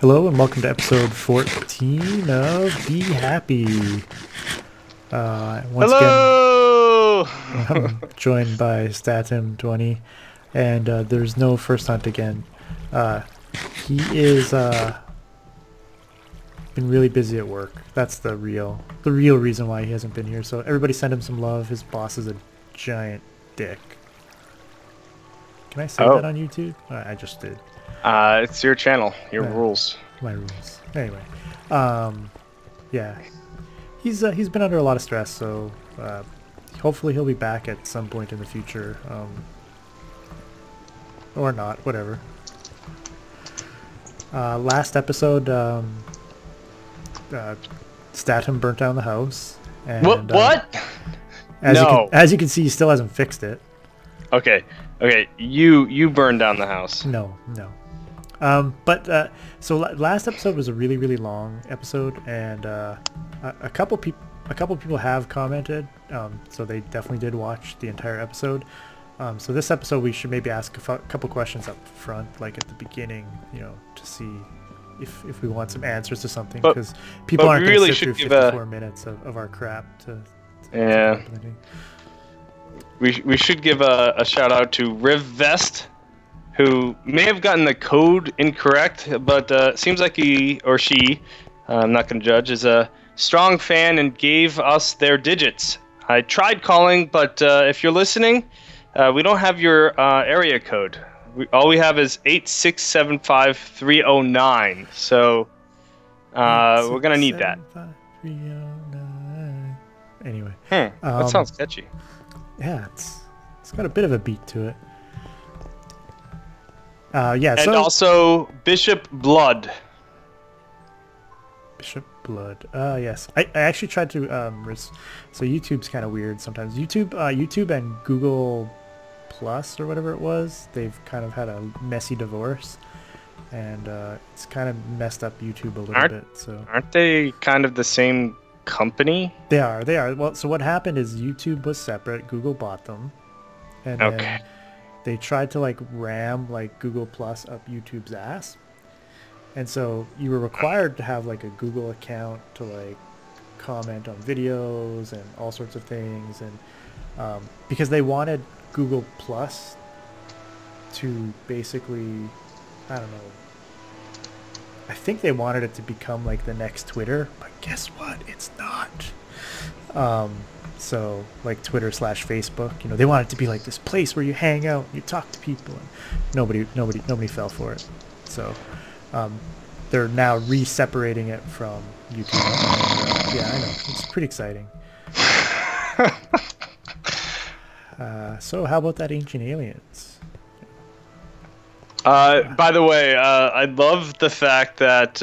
Hello and welcome to episode 14 of Be Happy. Once Hello! again, I'm joined by Statim20, and there's no first hunt again. He is been really busy at work. That's the real reason why he hasn't been here. So everybody send him some love. His boss is a giant dick. Can I say that on YouTube? I just did. It's your channel, your rules. My rules. Anyway, yeah, he's been under a lot of stress, so hopefully he'll be back at some point in the future, or not, whatever. Last episode, Statham burnt down the house. And, what? As you can see, he still hasn't fixed it. Okay, you burned down the house. No. So last episode was a really long episode, and a couple people have commented, so they definitely did watch the entire episode. So this episode we should maybe ask a couple questions up front, like at the beginning, you know, to see if we want some answers to something, because people aren't going to sit through 54 minutes of our crap to yeah. We should give a shout out to RivVest, who may have gotten the code incorrect, but seems like he or she, I'm not going to judge, is a strong fan and gave us their digits. I tried calling, but if you're listening, we don't have your area code. All we have is 8675309, so we're going to need that. Anyway. That sounds catchy. Yeah, it's got a bit of a beat to it. Yeah, and also Bishop Blood. Bishop Blood. Yes. I actually tried to so YouTube's kind of weird sometimes. YouTube and Google Plus or whatever it was, they've kind of had a messy divorce, and it's kind of messed up YouTube a little bit. So aren't they kind of the same company? They are. Well, so what happened is YouTube was separate. Google bought them, and then they tried to like ram like Google Plus up YouTube's ass, and so you were required to have like a Google account to like comment on videos and all sorts of things, and because they wanted Google Plus to basically, I don't know, I think they wanted it to become like the next Twitter, but guess what? It's not. So like Twitter / Facebook, you know, they want it to be like this place where you hang out, you talk to people, and nobody fell for it. So they're now re-separating it from YouTube. And, yeah, I know, it's pretty exciting. So how about that Ancient Aliens? By the way, I love the fact that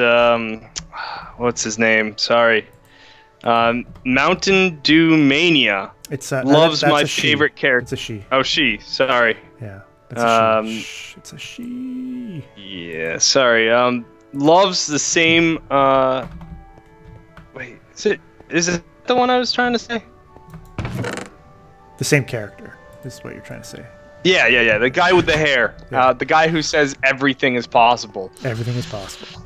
what's his name? Sorry. Mountain Dew Mania loves my favorite character. It's a she. Oh, she. Sorry. Yeah. That's a she. It's a she. Yeah. Sorry. Loves the same. Wait. Is it the one I was trying to say? The same character is what you're trying to say. Yeah. The guy with the hair. Yeah. The guy who says everything is possible. Everything is possible.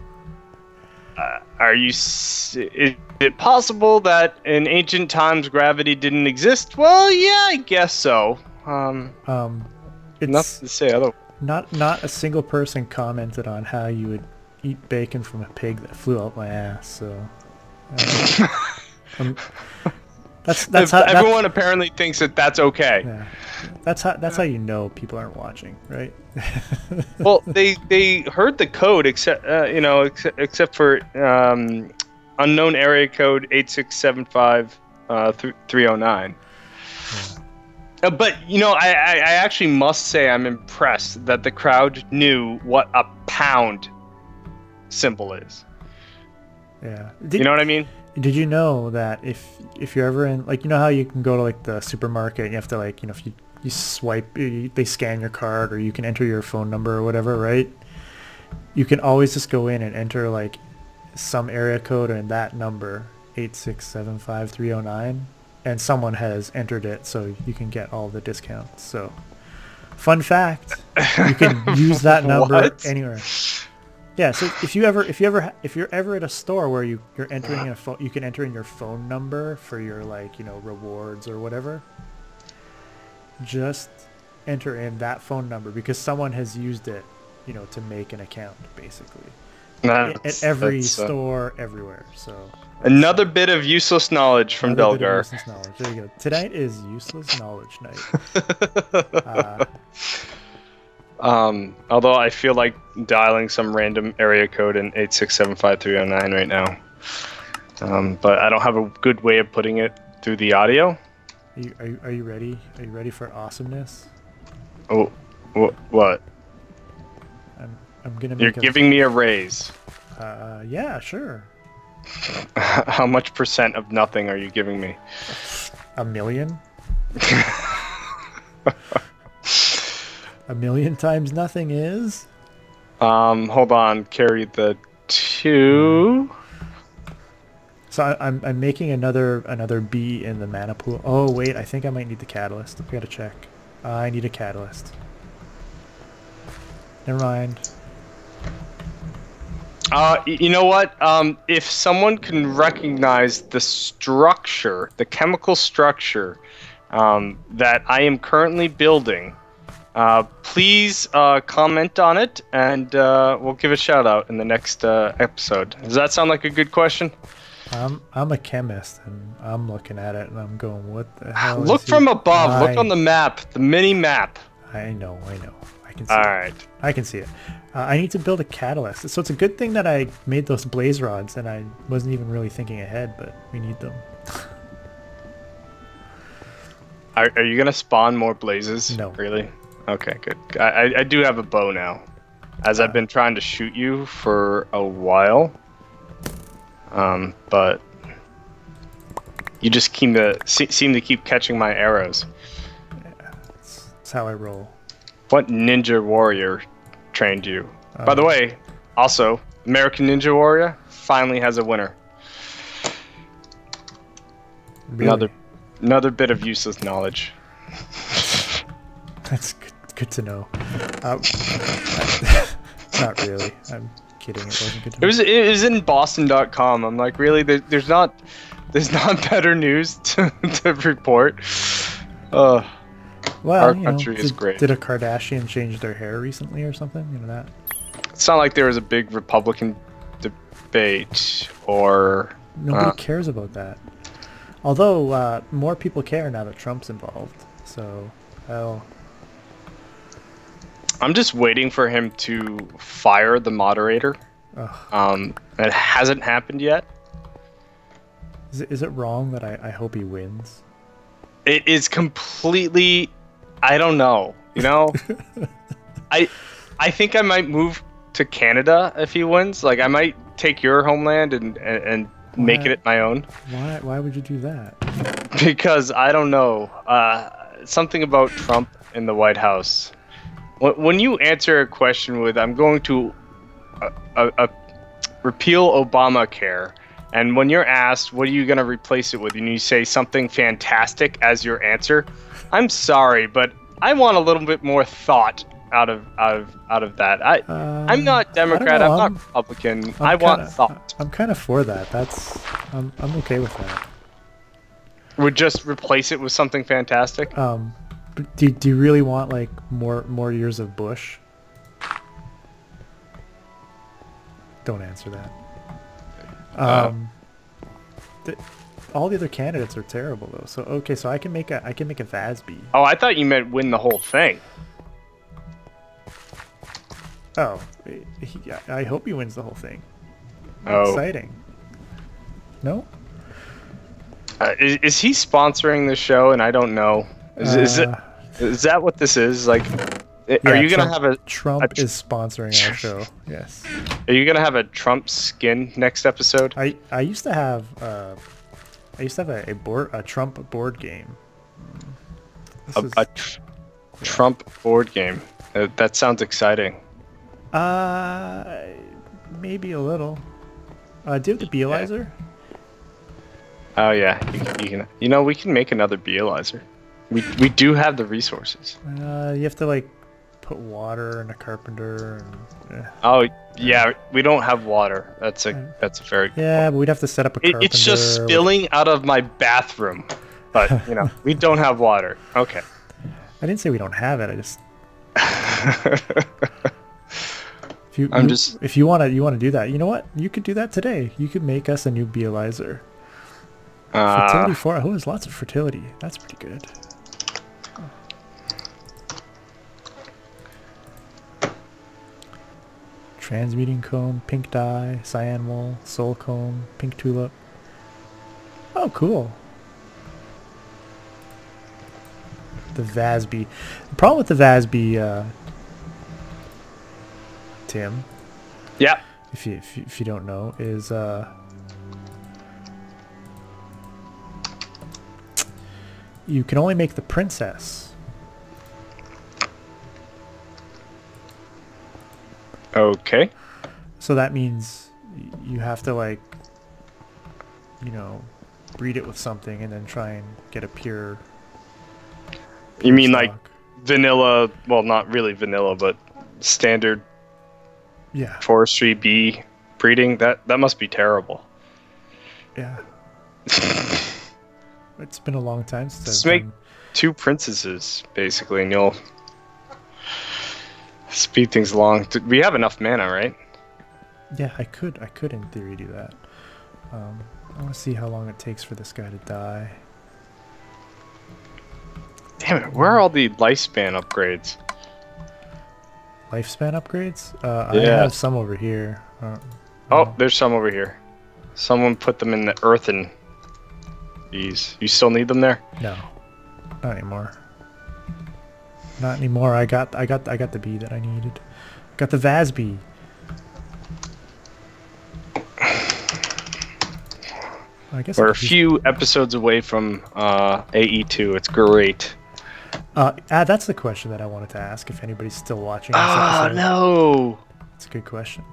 Is it possible that in ancient times gravity didn't exist? Well, yeah, I guess so. It's nothing to say otherwise. Not a single person commented on how you would eat bacon from a pig that flew out my ass. So that's how everyone apparently thinks that that's okay. Yeah. That's how you know people aren't watching, right? Well, they heard the code except for unknown area code 8675309. But you know, I actually must say I'm impressed that the crowd knew what a pound symbol is. Yeah. You know what I mean? Did you know that if you're ever in, like, you know how you can go to like the supermarket and you have to, like, you know, if you swipe, they scan your card, or you can enter your phone number or whatever, right? You can always just go in and enter like some area code and that number 8675309, and someone has entered it, so you can get all the discounts. So fun fact, you can use that number anywhere. Yeah, so if you're ever at a store where you're entering you can enter in your phone number for your rewards or whatever. Just enter in that phone number because someone has used it, to make an account basically. At every store, everywhere. So another bit of useless knowledge from Belgar. Useless knowledge. There you go. Tonight is useless knowledge night. Although I feel like dialing some random area code in 8675309 right now. But I don't have a good way of putting it through the audio. Are you ready? Are you ready for awesomeness? Oh, what? I'm gonna. You're giving me a raise. Yeah, sure. How much % of nothing are you giving me? 1 million. 1 million times nothing is. Hold on. Carry the 2. So I'm making another B in the mana pool. Oh wait, I think I might need the catalyst. I gotta check. I need a catalyst. Never mind. You know what? If someone can recognize the structure, the chemical structure that I am currently building, please comment on it, and we'll give a shout out in the next episode. Does that sound like a good question? I'm a chemist, and I'm looking at it, and I'm going, what the hell? Look from above. Look on the map, the mini map. I know. I can see All it. right. I can see it. I need to build a catalyst. So it's a good thing that I made those blaze rods, and I wasn't even really thinking ahead, but we need them. Are you going to spawn more blazes? No. Really? Okay, good. I do have a bow now, as I've been trying to shoot you for a while. But you just seem to keep catching my arrows. Yeah, that's how I roll. What ninja warrior trained you? By the way, also, American Ninja Warrior finally has a winner. Really? Another bit of useless knowledge. That's good to know. Not really. I'm kidding. It wasn't good to know. It was in Boston.com. I'm like, really? There's not better news to report. Well, our country is great. Did a Kardashian change their hair recently or something? That. It's not like there was a big Republican debate or. Nobody cares about that. Although more people care now that Trump's involved. So, hell. I'm just waiting for him to fire the moderator. It hasn't happened yet. Is it wrong that I hope he wins? It is completely. I don't know. I think I might move to Canada if he wins. Like I might take your homeland and make it my own. Why would you do that? Because I don't know. Something about Trump in the White House. When you answer a question with "I'm going to repeal Obamacare," and when you're asked what are you going to replace it with, and you say something fantastic as your answer, I'm sorry, but I want a little bit more thought out of that. I'm not Democrat. I'm not Republican. I want thought. I'm kind of for that. I'm okay with that. Would just replace it with something fantastic. But do you really want like more years of Bush? Don't answer that. All the other candidates are terrible though. So okay, so I can make a Vazbee. Oh, I thought you meant win the whole thing. Oh, I hope he wins the whole thing. Oh, exciting. No. Is he sponsoring the show and I don't know? Is that what this is? Like, are you gonna have a Trump is sponsoring our show? Yes. Are you gonna have a Trump skin next episode? I used to have a Trump board game. Trump board game. That sounds exciting. Maybe a little. Do you have the BdLib? Oh yeah, you can. We can make another BdLib. We do have the resources. You have to like put water in a Carpenter. And, Oh yeah, we don't have water. That's a very good yeah, point. but we'd have to set up a Carpenter. It's just spilling out of my bathroom, but you know we don't have water. Okay. I didn't say we don't have it. I just. If you want to do that, you know what? You could do that today. You could make us a new Bealizer. Fertility 4. Oh, there's lots of fertility. That's pretty good. Transmuting comb, pink dye, cyan wool, soul comb, pink tulip. Oh, cool. The Vazbee. The problem with the Vazbee, Tim. Yeah. If you don't know, is you can only make the princess. Okay. So that means you have to, like, you know, breed it with something and then try and get a pure. You mean stock. like vanilla? Well, not really vanilla, but standard. Yeah. Forestry bee breeding. That must be terrible. Yeah. It's been a long time since Just make 2 princesses basically, and you'll speed things along. We have enough mana, right? Yeah, I could in theory do that. I want to see how long it takes for this guy to die. Damn it! Where are all the lifespan upgrades? Lifespan upgrades? Yeah. I have some over here. Oh, there's some over here. Someone put them in the earthen bees. You still need them there? No, not anymore. Not anymore. I got the bee that I needed. Got the Vazbee. I guess we're a few episodes away from AE2. It's great. That's the question that I wanted to ask. If anybody's still watching this episode. No. That's a good question.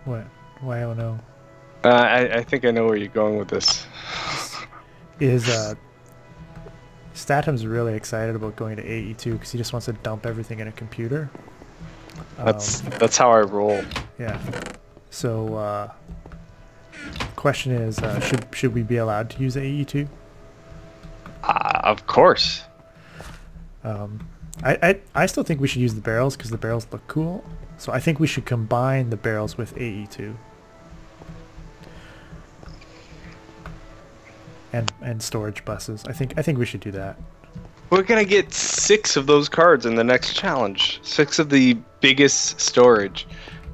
What? Why? Oh no. I think I know where you're going with this. Statum's really excited about going to AE2 because he just wants to dump everything in a computer. That's how I roll. Yeah. So, question is, should we be allowed to use AE2? Of course. I still think we should use the barrels because the barrels look cool. So I think we should combine the barrels with AE2. And storage buses. I think we should do that. We're gonna get 6 of those cards in the next challenge. 6 of the biggest storage.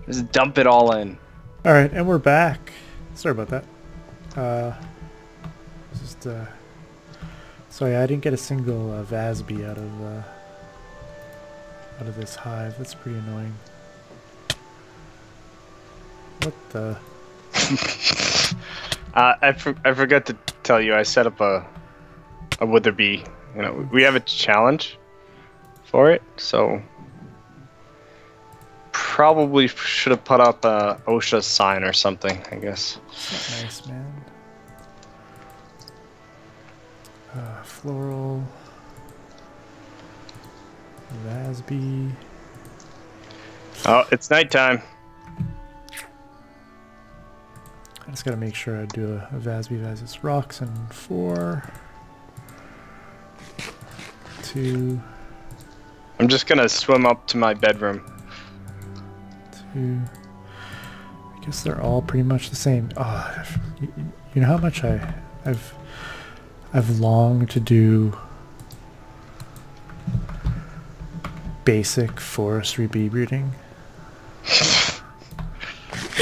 Just dump it all in. All right, and we're back. Sorry about that. Sorry, I didn't get a single Vazbee out of this hive. That's pretty annoying. What the? I forgot to tell you. I set up a wither bee. You know, we have a challenge for it, so probably should have put up a OSHA sign or something. I guess. That's not nice, man. Floral. Vazbee. Oh, it's nighttime. I just gotta make sure I do a Vazbee as its rocks in 4, 2. I'm just gonna swim up to my bedroom. 2. I guess they're all pretty much the same. Oh, you know how much I've longed to do basic forestry bee breeding.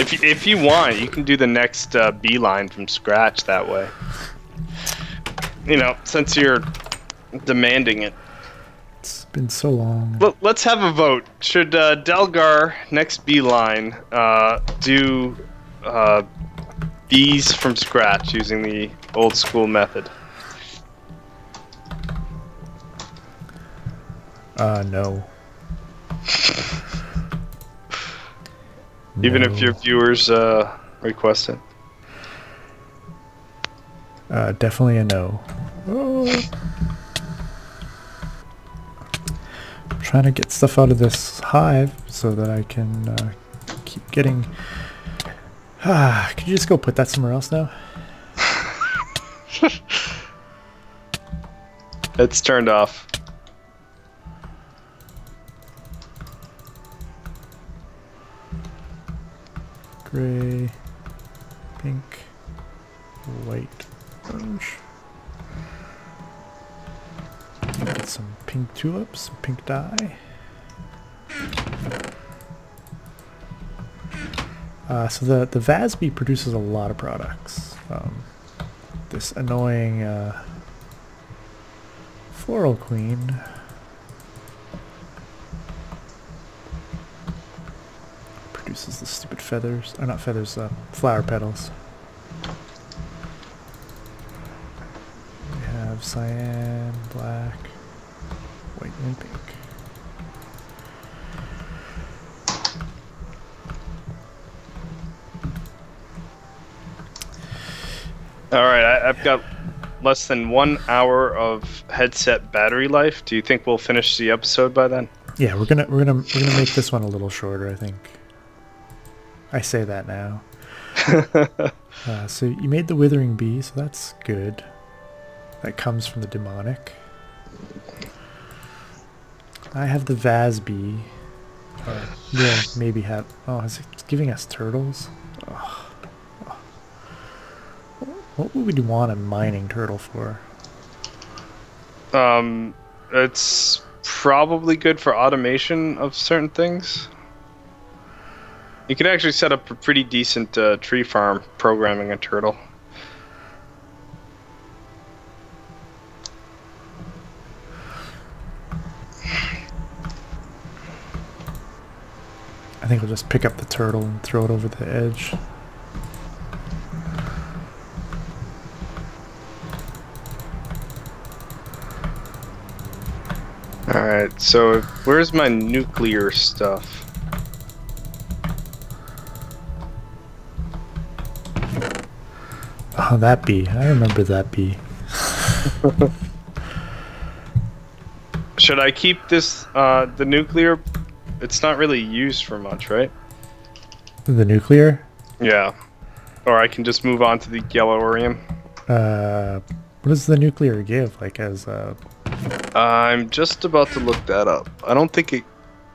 If you want, you can do the next beeline from scratch that way. You know, since you're demanding it. It's been so long. Let's have a vote. Should Delgar next beeline do bees from scratch using the old school method? No. Even if your viewers request it? Definitely a no. Oh. I'm trying to get stuff out of this hive so that I can keep getting... could you just go put that somewhere else now? It's turned off. Gray, pink, white, orange. Get some pink tulips, some pink dye. So the Vazbee produces a lot of products. This annoying floral queen produces the stupid feathers, or not feathers, flower petals. We have cyan, black, white, and pink. Alright, I've got less than 1 hour of headset battery life. Do you think we'll finish the episode by then? Yeah, we're gonna make this one a little shorter, I think. I say that now. So you made the withering bee, so that's good. That comes from the demonic. I have the Vazbee. Yeah, maybe have. Oh, is it giving us turtles? Oh. What would we want a mining turtle for? It's probably good for automation of certain things. You could actually set up a pretty decent tree farm programming a turtle. I think we'll just pick up the turtle and throw it over the edge. Alright, so where's my nuclear stuff? Oh, that bee. I remember that bee. Should I keep this, the nuclear? It's not really used for much, right? The nuclear? Yeah. Or I can just move on to the Yellorium. What does the nuclear give? Like as I'm just about to look that up. I don't think it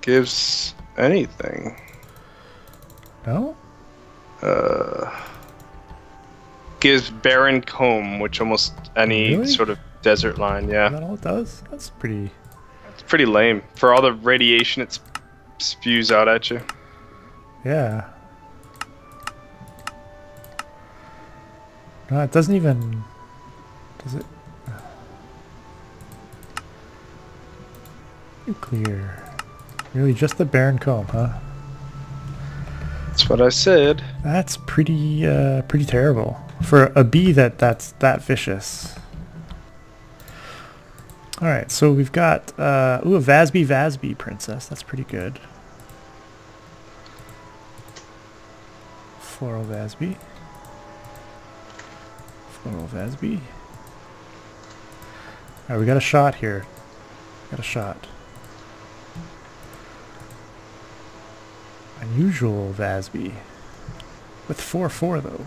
gives anything. No? Gives barren comb, which almost any sort of desert line, yeah. Is that all it does? That's pretty... It's pretty lame. For all the radiation it spews out at you. Yeah. No, it doesn't even... Does it? Nuclear. Really, just the barren comb, huh? That's what I said. That's pretty, pretty terrible for a bee that's that vicious. All right, so we've got a Vazbee princess. That's pretty good. Floral Vazbee. Floral Vazbee. All right, we got a shot here. Got a shot. Unusual Vazbee. With 4/4 though.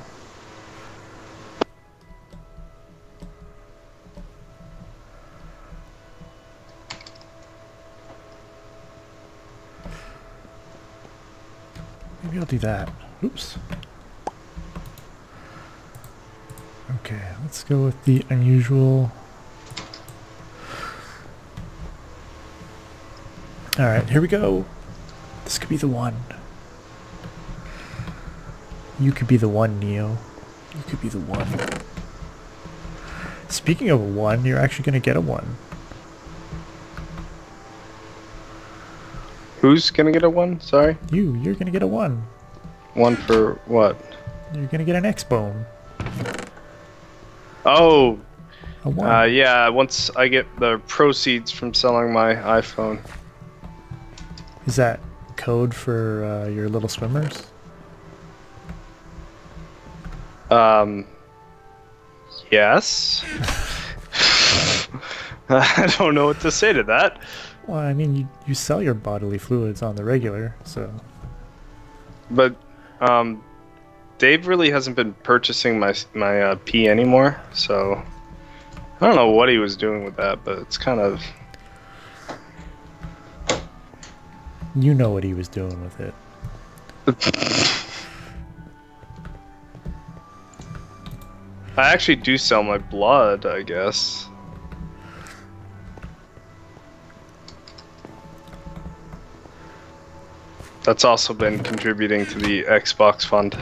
Maybe I'll do that. Oops. Okay, let's go with the unusual. Alright, here we go. This could be the one. You could be the one, Neo. You could be the one. Speaking of a one, you're actually going to get a one. Who's going to get a one? Sorry? You're going to get a one. One for what? You're going to get an X-Bone. Oh! A one. Yeah, once I get the proceeds from selling my iPhone. Is that code for your little swimmers? Yes. I don't know what to say to that. Well, I mean, you sell your bodily fluids on the regular, so. But Dave really hasn't been purchasing my pee anymore, so I don't know what he was doing with that, but it's kind of. You know what he was doing with it. I actually do sell my blood, I guess. That's also been contributing to the Xbox fund.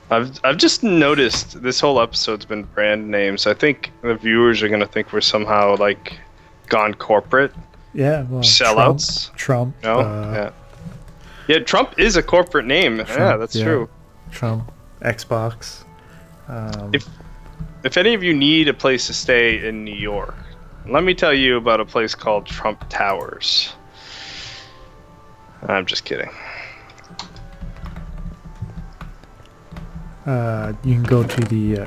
I've just noticed this whole episode's been brand names. I think the viewers are gonna think we're somehow like gone corporate. Yeah, well, sellouts. Trump. No, yeah, Trump is a corporate name. Trump, yeah, that's true. Trump, Xbox. If any of you need a place to stay in New York, let me tell you about a place called Trump Towers. I'm just kidding. You can go to the.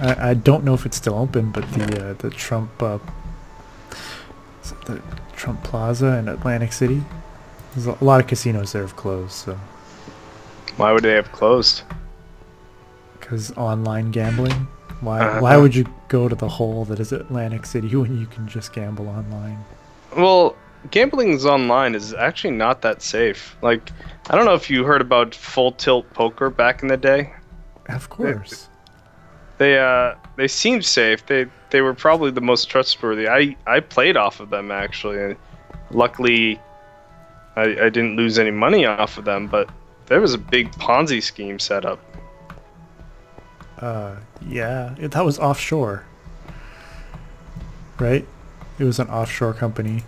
I don't know if it's still open, but the Trump. The Trump Plaza in Atlantic City. There's a lot of casinos there have closed. So. Why would they have closed? Because online gambling. Why would you go to the hole that is Atlantic City when you can just gamble online? Well, gambling online is actually not that safe. Like, I don't know if you heard about Full Tilt Poker back in the day. Of course. They seemed safe. They were probably the most trustworthy. I played off of them actually, and luckily I didn't lose any money off of them. But there was a big Ponzi scheme set up. Yeah, that was offshore, right? It was an offshore company.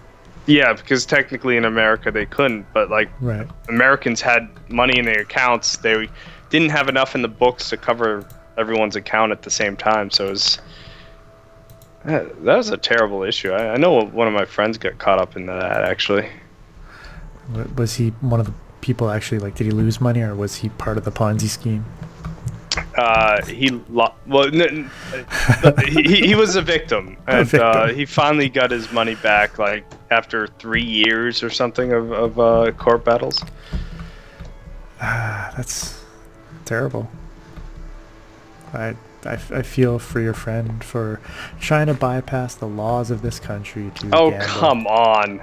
Yeah, because technically in America they couldn't, but like right. Americans had money in their accounts. They didn't have enough in the books to cover everyone's account at the same time, so it was that was a terrible issue. I know one of my friends got caught up in that actually. Was he one of the people actually, like, did he lose money or was he part of the Ponzi scheme? He was a victim, and he finally got his money back like after 3 years or something of court battles. That's terrible. I feel for your friend for trying to bypass the laws of this country to gamble. Come on.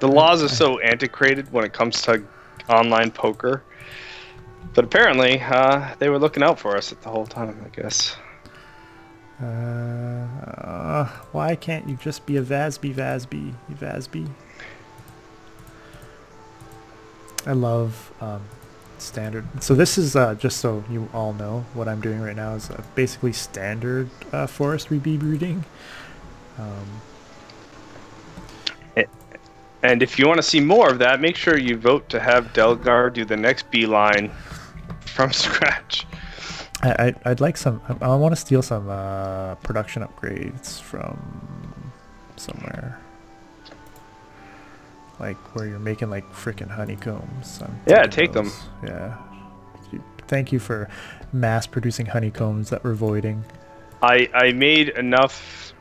The laws are so antiquated when it comes to online poker. But apparently, they were looking out for us the whole time, I guess. Why can't you just be a Vazbee? I love standard. So this is, just so you all know, what I'm doing right now is basically standard forestry bee breeding. And if you want to see more of that, make sure you vote to have Delgar do the next bee line from scratch. I'd like some. I want to steal some production upgrades from somewhere, like where you're making like freaking honeycombs. Yeah, take them. Yeah. Thank you for mass producing honeycombs that we're voiding. I made enough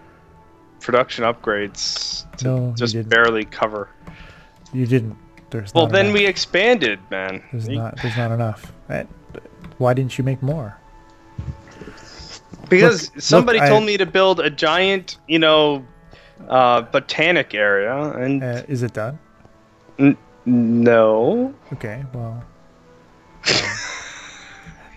production upgrades to just barely cover. You didn't. There's well, not then enough. We expanded, man. There's not enough. Why didn't you make more? Because somebody told me to build a giant, botanic area, and is it done? No. Okay, well.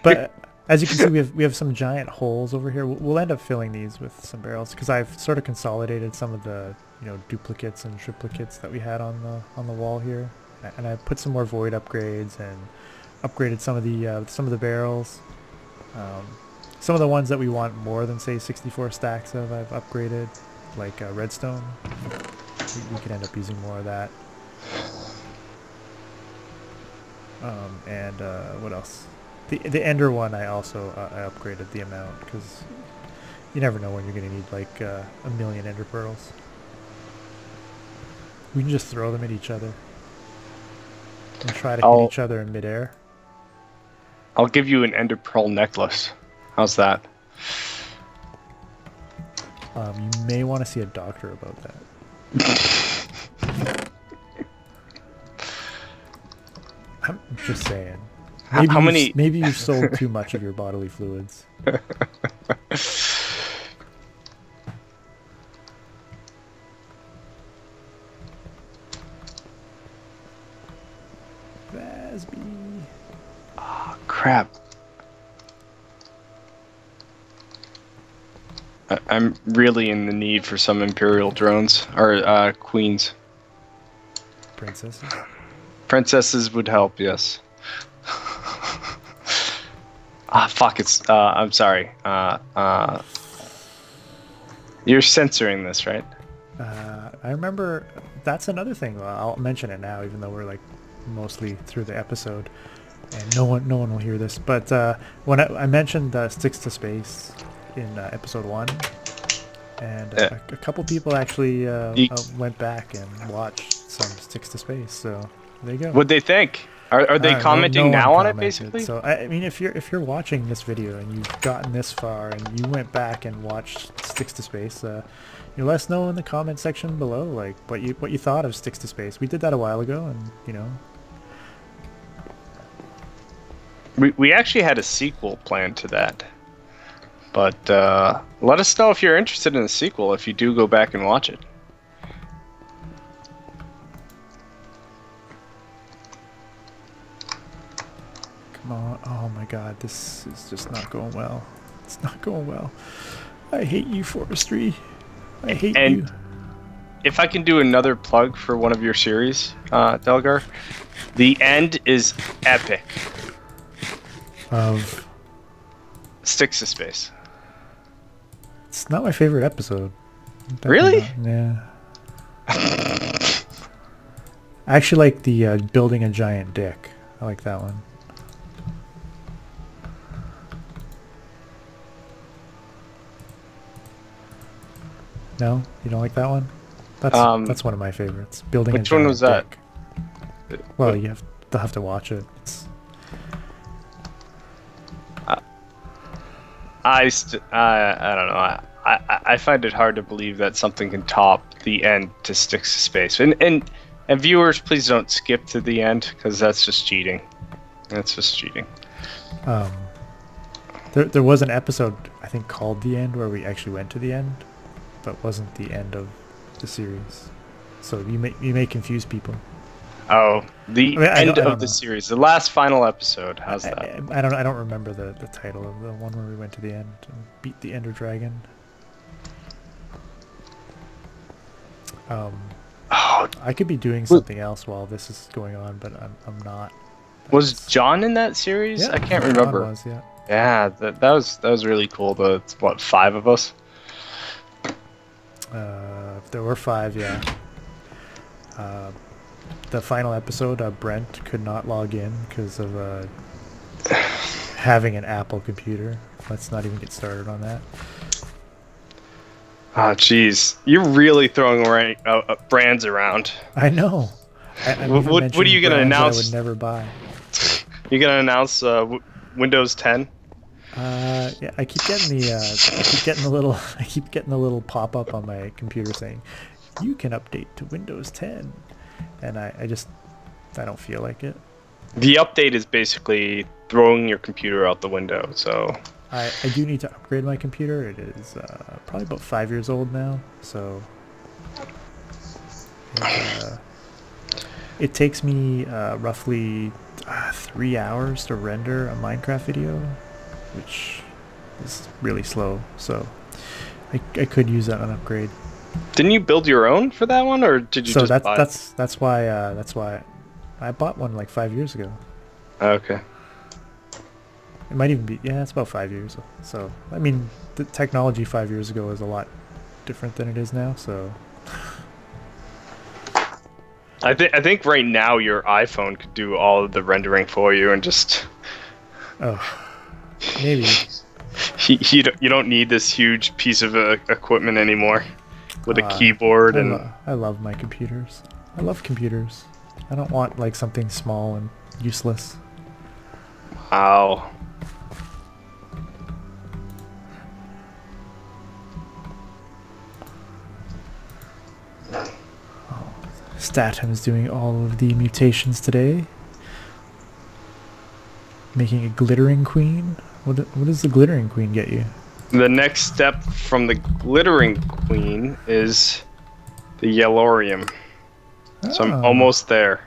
But as you can see, we have some giant holes over here. We'll end up filling these with some barrels because I've sort of consolidated some of the duplicates and triplicates that we had on the wall here, and I put some more void upgrades and upgraded some of the barrels. Some of the ones that we want more than say 64 stacks of, I've upgraded, like redstone. We could end up using more of that. And what else? The Ender one I also I upgraded the amount because you never know when you're going to need like a million Ender pearls. We can just throw them at each other and try to hit each other in midair. I'll give you an Ender pearl necklace. How's that? You may want to see a doctor about that. I'm just saying. Maybe maybe you've sold too much of your bodily fluids. Vazbee. Oh, crap. I'm really in the need for some Imperial drones, or queens. Princesses? Princesses would help, yes. Ah, fuck, it's, I'm sorry. You're censoring this, right? I remember, that's another thing. I'll mention it now, even though we're like mostly through the episode, and no one will hear this. But when I mentioned Sticks to Space in episode 1, and a couple people actually went back and watched some Sticks to Space. So there you go. What'd they think? Are they commenting now on it, basically? So I mean, if you're watching this video and you've gotten this far and you went back and watched Sticks to Space, you let us know in the comment section below, like what you thought of Sticks to Space. We did that a while ago, and you know. We actually had a sequel planned to that, but let us know if you're interested in the sequel if you do go back and watch it. Oh my god, this is just not going well. It's not going well. I hate you, Forestry. I hate you. If I can do another plug for one of your series, Delgar, the end is epic. Of Sticks to Space. It's not my favorite episode. Really? Yeah. I actually like the building a giant dick. I like that one. No, you don't like that one? That's one of my favorites. Building a giant dick. Which one was that? Well, you'll have to watch it. I don't know. I find it hard to believe that something can top the end to Sticks to Space. And viewers, please don't skip to the end, because that's just cheating. That's just cheating. There was an episode, I think, called The End, where we actually went to the end, but wasn't the end of the series. So you may confuse people. Oh, end of the series, the last final episode. How's that? I don't remember the title of the one where we went to the end and beat the Ender Dragon. I could be doing something else while this is going on, but I'm not. Was John in that series? Yeah, I can't remember. John was, yeah. Yeah, that was really cool. What, 5 of us? There were 5, yeah. The final episode, Brent could not log in because of having an Apple computer. Let's not even get started on that. Oh, jeez. You're really throwing brands around. I know. What are you going to announce? I would never buy. You going to announce Windows 10? Yeah, I keep getting the little pop-up on my computer saying, "You can update to Windows 10." And I don't feel like it. The update is basically throwing your computer out the window, so... I do need to upgrade my computer. It is probably about 5 years old now, so... It takes me roughly 3 hours to render a Minecraft video, which is really slow, so I could use that on upgrade. Didn't you build your own for that one, or did you just buy it? That's why I bought one like 5 years ago. Okay. It might even be, yeah, it's about 5 years. So I mean, the technology 5 years ago is a lot different than it is now. So I think right now your iPhone could do all of the rendering for you and just. Oh, maybe. You don't need this huge piece of equipment anymore. With a keyboard I love my computers. I love computers. I don't want like something small and useless. AgriCraft doing all of the mutations today. Making a glittering queen. What does the glittering queen get you? The next step from the glittering queen is the Yellorium. Oh. So I'm almost there.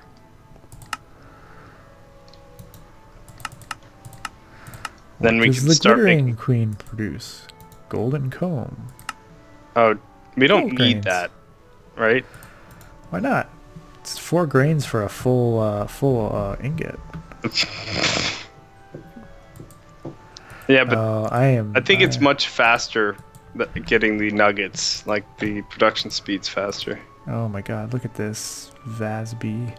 Then we can start making... What does the glittering queen produce? Golden comb. Oh, we don't need that, right? Why not? It's 4 grains for a full ingot. Yeah, but I think it's much faster getting the nuggets. Like the production speed's faster. Oh my god, look at this Vazbee.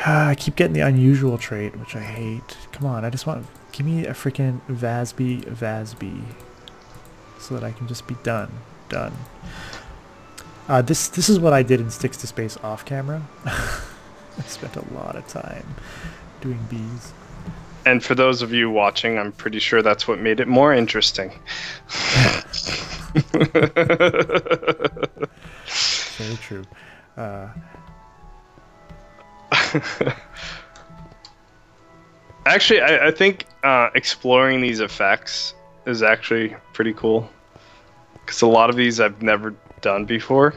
I keep getting the unusual trait, which I hate. Come on, give me a freaking Vazbee, so that I can just be done. This is what I did in Sticks to Space off camera. I spent a lot of time doing bees. And for those of you watching, I'm pretty sure that's what made it more interesting. Very true. Actually, I think exploring these effects is actually pretty cool. Because a lot of these I've never done before.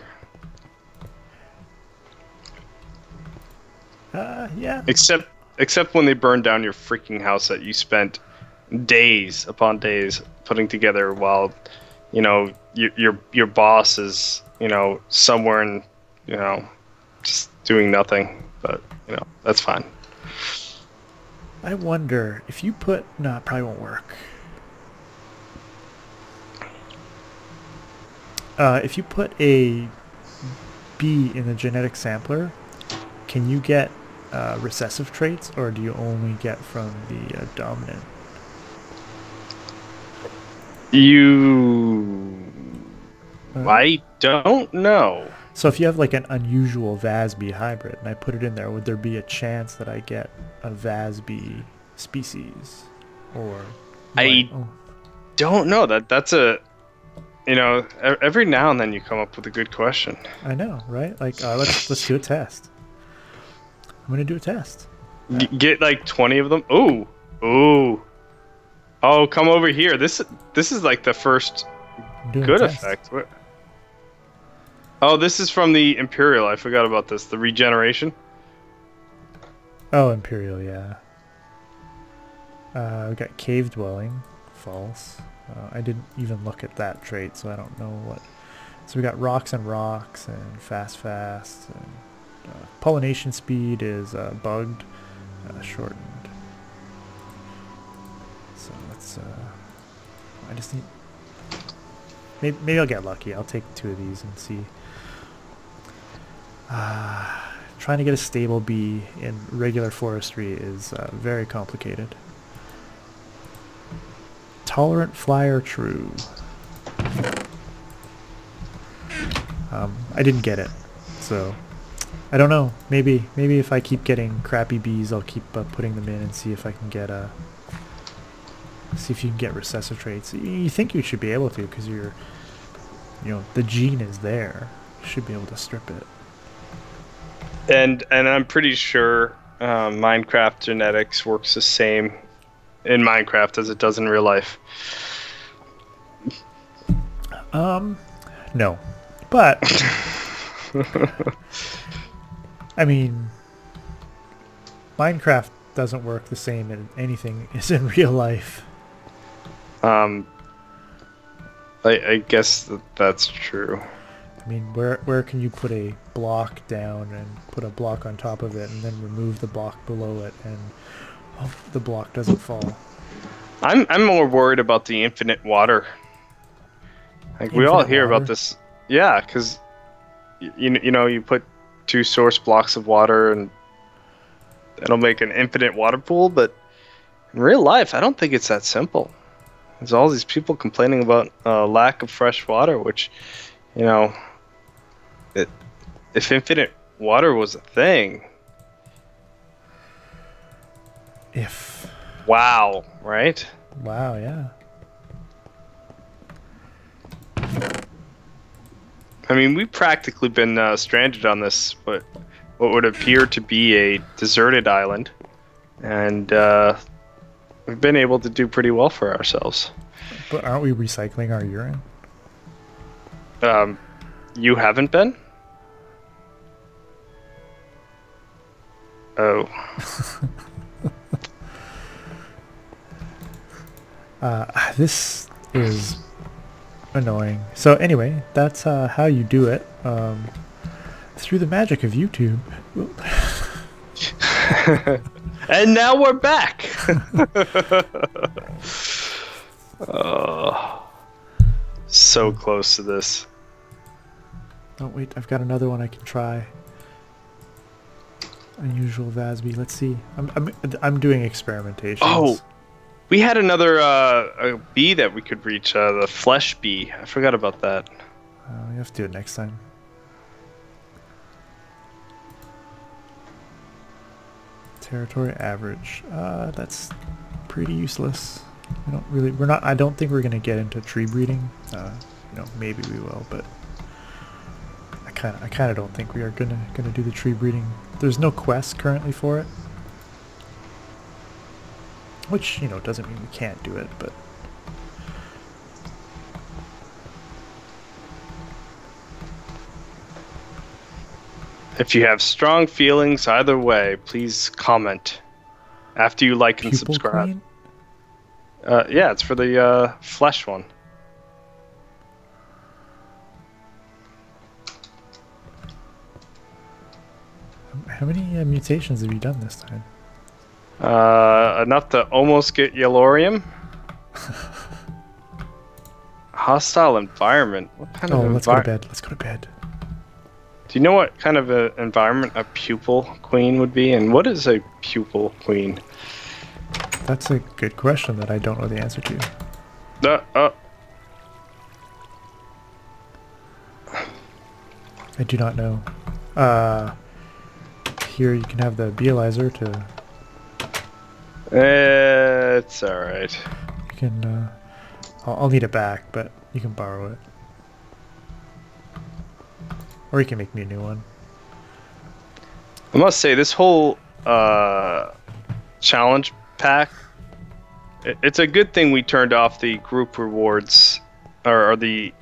Yeah. Except when they burn down your freaking house that you spent days upon days putting together while, you know, your boss is, you know, somewhere in, you know, just doing nothing. But, you know, that's fine. I wonder if you put... No, it probably won't work. If you put a bee in the genetic sampler, can you get recessive traits, or do you only get from the dominant? I don't know. So if you have like an unusual Vazbee hybrid and I put it in there, would there be a chance that I get a Vazbee species? Or don't know. That's a, you know, every now and then you come up with a good question. I know, right? Like let's do a test. I'm gonna do a test. Get like 20 of them. Ooh. Oh, come over here. This is like the first good effect. Oh, this is from the Imperial. I forgot about this. The regeneration. Oh, Imperial, yeah. We got Cave Dwelling. False. I didn't even look at that trait, so I don't know what. So we got Rocks and Fast, and pollination speed is bugged, shortened. So let's. I just need. Maybe I'll get lucky. I'll take 2 of these and see. Trying to get a stable bee in regular forestry is very complicated. Tolerant flyer true. I didn't get it, so I don't know. Maybe if I keep getting crappy bees, I'll keep putting them in and see if I can get see if you can get recessive traits. You think you should be able to, because you know, the gene is there. You should be able to strip it. And I'm pretty sure Minecraft genetics works the same in Minecraft as it does in real life. No, but I mean, Minecraft doesn't work the same in anything as in real life. I guess that's true. I mean, where can you put a block down and put a block on top of it and then remove the block below it and the block doesn't fall? I'm more worried about the infinite water. Like we all hear about this. Yeah, because you know, you put 2 source blocks of water and it'll make an infinite water pool, but in real life I don't think it's that simple. There's all these people complaining about lack of fresh water, which, you know, if infinite water was a thing. Wow, right? Wow, yeah. I mean, we've practically been stranded on this, what would appear to be a deserted island, and we've been able to do pretty well for ourselves. But aren't we recycling our urine? You haven't been? Oh. This is annoying. So anyway, that's how you do it. Through the magic of YouTube. And now we're back. Oh, so close to this. Oh wait, I've got another one I can try. Unusual Vazbee. Let's see. I'm doing experimentations. Oh, we had another a bee that we could reach. The flesh bee. I forgot about that. We have to do it next time. Territory average. That's pretty useless. I don't think we're gonna get into tree breeding. Maybe we will, but I kind of don't think we are gonna do the tree breeding. There's no quest currently for it, which doesn't mean we can't do it, but if you have strong feelings either way, please comment after you like and subscribe. Queen? Yeah, it's for the flesh one. How many mutations have you done this time? Enough to almost get Yellorium. Hostile environment. What kind of let's go to bed. Let's go to bed. Do you know what kind of an environment a pupil queen would be? And what is a pupil queen? That's a good question that I don't know the answer to. I do not know. Here you can have the Bealizer to... It's alright. You can... I'll need it back, but you can borrow it. Or you can make me a new one. I must say, this whole challenge pack, it's a good thing we turned off the group rewards, or the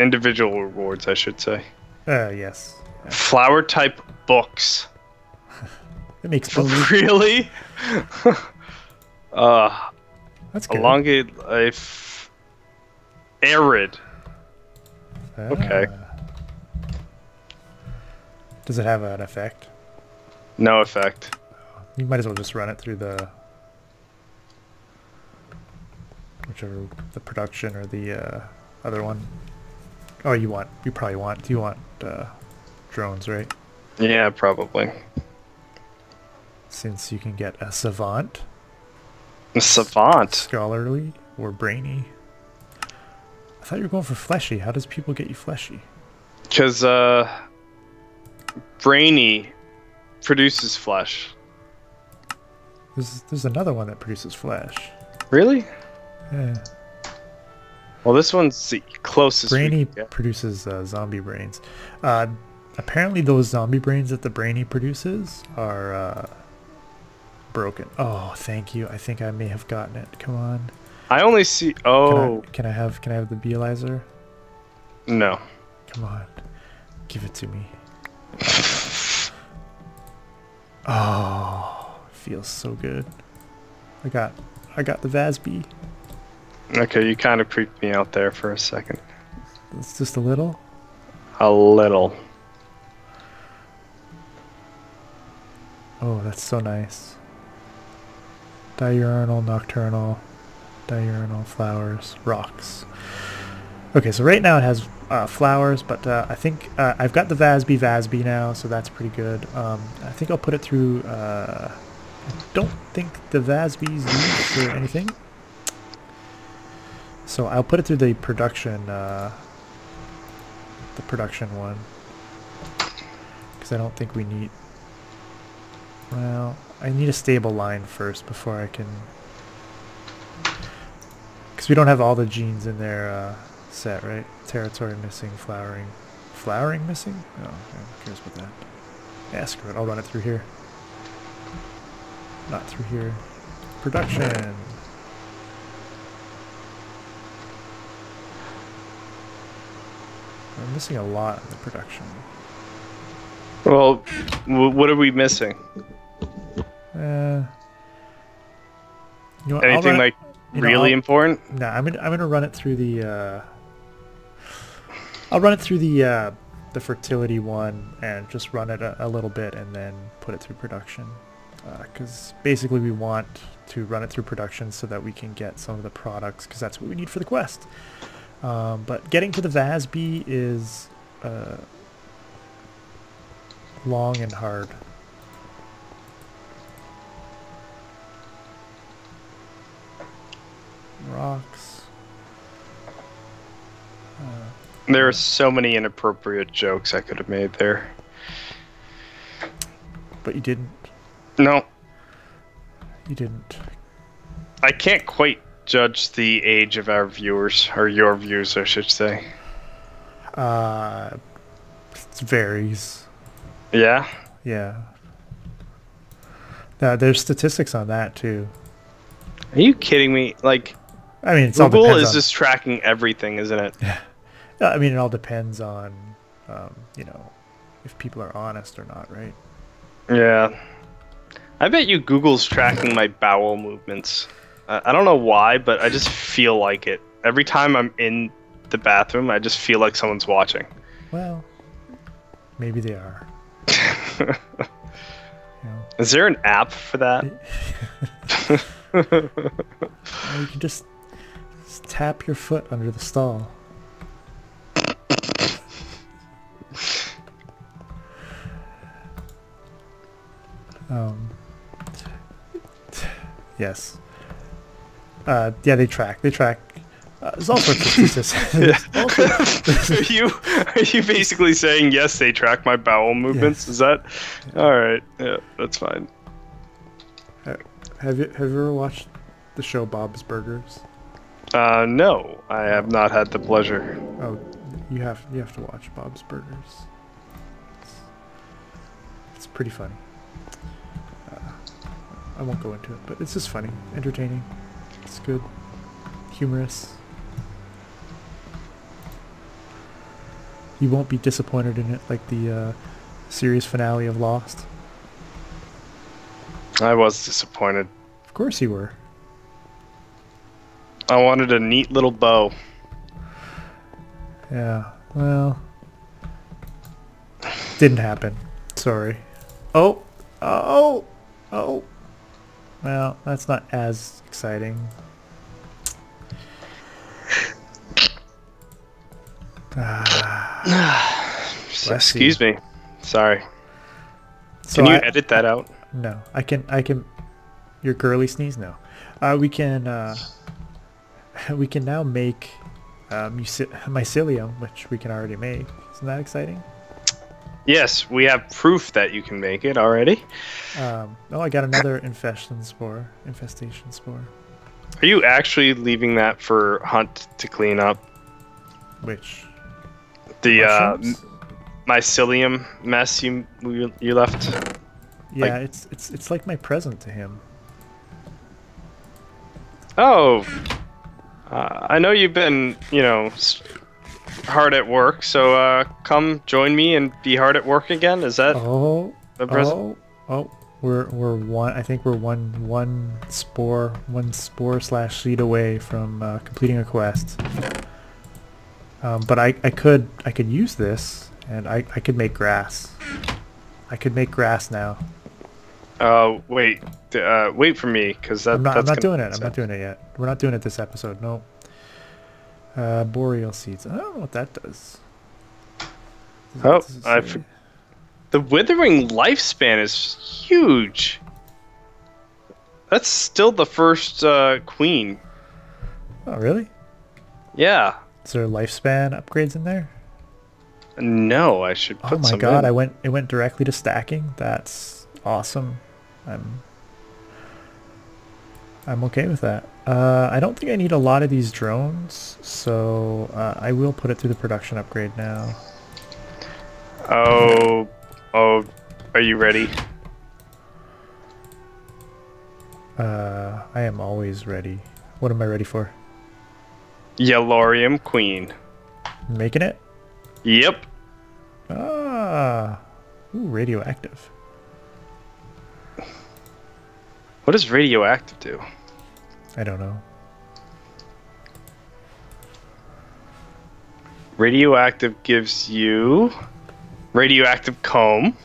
individual rewards, I should say. Yes. Yeah. Flower type books. It makes books. Really? That's good. Elongate life. Arid. Okay. Does it have an effect? No effect. You might as well just run it through the... whichever, the production or the other one. Oh, you probably want drones, right? Yeah, probably. Since you can get a savant. A savant? Scholarly or brainy. I thought you were going for fleshy. How does people get you fleshy? Because, brainy produces flesh. There's another one that produces flesh. Really? Yeah. Well, this one's the closest. Brainy produces zombie brains. Apparently those zombie brains that the Brainy produces are broken. Oh, thank you. I think I may have gotten it. Come on. I only see... Oh. Can I have the Bealizer? No. Come on. Give it to me. Oh, feels so good. I got the Vazbee. Okay, you kind of creeped me out there for a second. It's just a little? A little. Oh, that's so nice. Diurnal, nocturnal, diurnal, flowers, rocks. Okay, so right now it has flowers, but I think I've got the Vazbee now, so that's pretty good. I think I'll put it through... I don't think the Vazbee's used for anything. So I'll put it through the production one. Because I don't think we need... Well, I need a stable line first before I can... Because we don't have all the genes in there set, right? Territory missing, flowering, flowering missing? Oh, okay. Who cares about that? Yeah, screw it. I'll run it through here. Not through here. Production. We're missing a lot in the production. Well, what are we missing? You know what, anything like really important? No, I'm gonna run it through the. I'll run it through the fertility one and just run it a little bit and then put it through production. Because basically we want to run it through production so that we can get some of the products, because that's what we need for the quest. But getting to the Vazbee is long and hard. Rocks. There are so many inappropriate jokes I could have made there. But you didn't. No. You didn't. I can't quite judge the age of our viewers, or your views, I should say. It varies. Yeah? Yeah. There's statistics on that too. Are you kidding me? Like, I mean, it's Google all is just tracking everything, isn't it? Yeah. I mean, it all depends on, you know, if people are honest or not, right? Yeah. I bet you Google's tracking my bowel movements. I don't know why, but I just feel like it. Every time I'm in the bathroom, I just feel like someone's watching. Well, maybe they are. You know. Is there an app for that? You can just tap your foot under the stall. Yes. Yeah, they track. There's all sorts of statistics. Are you basically saying yes? They track my bowel movements. Yes. Is that all right? Yeah, that's fine. Have you ever watched the show Bob's Burgers? No, I have not had the pleasure. Oh, you have to watch Bob's Burgers. It's pretty funny. I won't go into it, but it's just funny, entertaining. It's good, humorous. You won't be disappointed in it like the series finale of Lost. I was disappointed. Of course you were. I wanted a neat little bow. Yeah, well, didn't happen. Sorry. Oh. Well, that's not as exciting. Excuse me. Sorry. So can you edit that out? No, I can. Your girly sneeze? No. We can now make mycelium, which we can already make. Isn't that exciting? Yes, we have proof that you can make it already. Oh, I got another infestation spore. Are you actually leaving that for Hunt to clean up? Which? The mycelium mess you left? Yeah, like, it's like my present to him. Oh, I know you've been, you know, hard at work, so come join me and be hard at work again. Is that the present? We're one. I think we're one spore / seed away from completing a quest. But I could use this, and I could make grass. I could make grass now. Wait for me, because I'm not doing it. I'm not doing it yet. We're not doing it this episode. No. Boreal seeds. I don't know what that does. The withering lifespan is huge. That's still the first queen. Oh, really? Yeah. Is there lifespan upgrades in there? No, I should put some. Oh my god! It went directly to stacking. That's awesome. I'm okay with that. I don't think I need a lot of these drones, so I will put it through the production upgrade now. Oh, are you ready? I am always ready. What am I ready for? Yellorium Queen. Making it? Yep. Ah. Ooh, radioactive. What does radioactive do? I don't know. Radioactive gives you radioactive comb,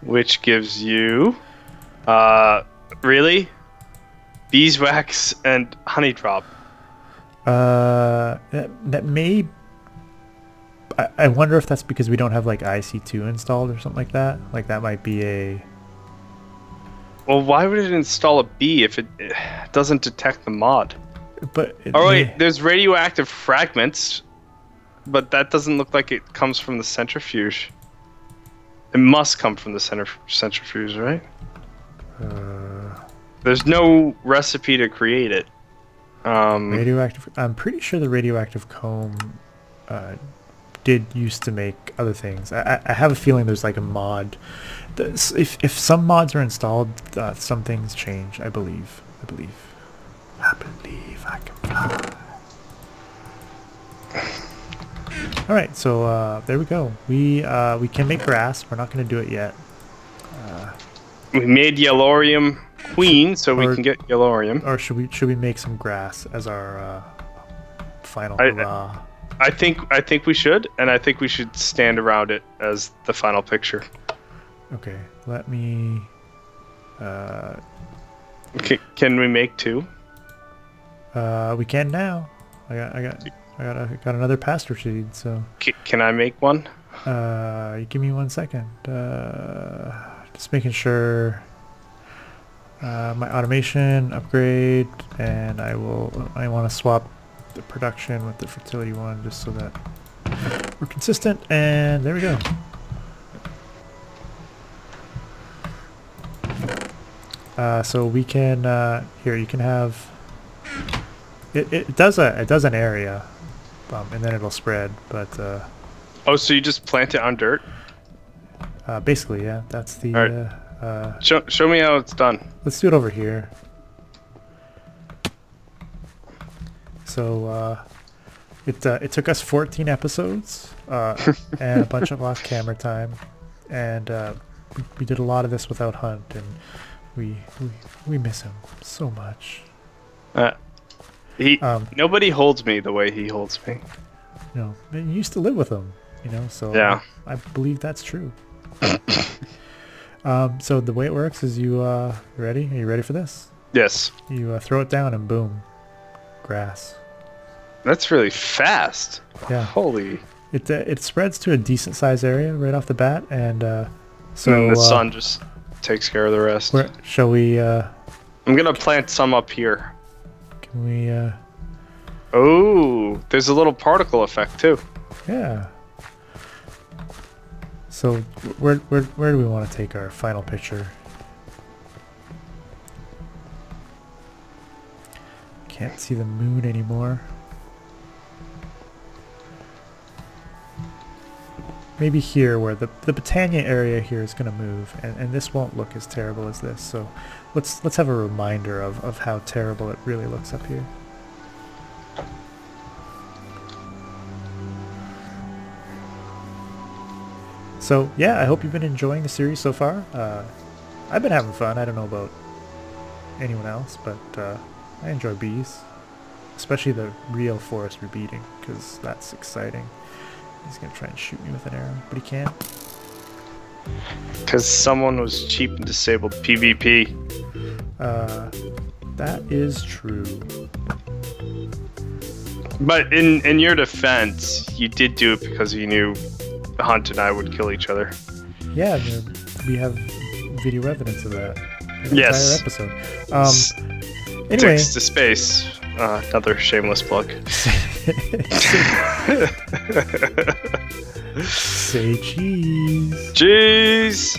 which gives you really beeswax and honey drop. That may. I wonder if that's because we don't have like IC2 installed or something like that. Like that might be a. Well, why would it install a bee if it doesn't detect the mod? But oh wait, there's radioactive fragments, but that doesn't look like it comes from the centrifuge. It must come from the centrifuge, right? There's no recipe to create it. Radioactive. I'm pretty sure the radioactive comb did used to make other things. I have a feeling there's like a mod. If some mods are installed, some things change. I believe I can fly. All right, so there we go. We can make grass. We're not going to do it yet. We made Yellorium Queen, so we can get Yellorium. Or should we make some grass as our final hurrah? I think we should, and I think we should stand around it as the final picture. Okay, let me. Can we make two? We can now. I got another pasture seed. So. Can I make one? You give me 1 second. Just making sure. My automation upgrade, and I want to swap the production with the fertility one just so that we're consistent. And there we go. So we can here you can have it does an area, and then it'll spread. But oh, so you just plant it on dirt? Basically, yeah. That's the. All right. Show me how it's done. Let's do it over here. So it took us 14 episodes and a bunch of off camera time, and we did a lot of this without Hunt, and we miss him so much. Nobody holds me the way he holds me. You know, you used to live with him, you know, so yeah. I believe that's true. So the way it works is you ready? Are you ready for this? Yes. You throw it down and boom, grass. That's really fast. Yeah. Holy. It spreads to a decent sized area right off the bat, and so the sun just takes care of the rest. Shall we? I'm gonna plant some up here. Can we? Oh, there's a little particle effect too. Yeah. So where do we want to take our final picture? Can't see the moon anymore. Maybe here where the Botania area here is going to move, and this won't look as terrible as this. So let's have a reminder of how terrible it really looks up here. So yeah, I hope you've been enjoying the series so far. I've been having fun. I don't know about anyone else, but I enjoy bees, especially the real forestry beating, because that's exciting. He's gonna try and shoot me with an arrow, but he can't. Because someone was cheap and disabled PvP. That is true. But in your defense, you did do it because you knew Hunt and I would kill each other. Yeah, we have video evidence of that. Yes. Entire episode. Anyway. Text to space. Another shameless plug. Say cheese. Cheese.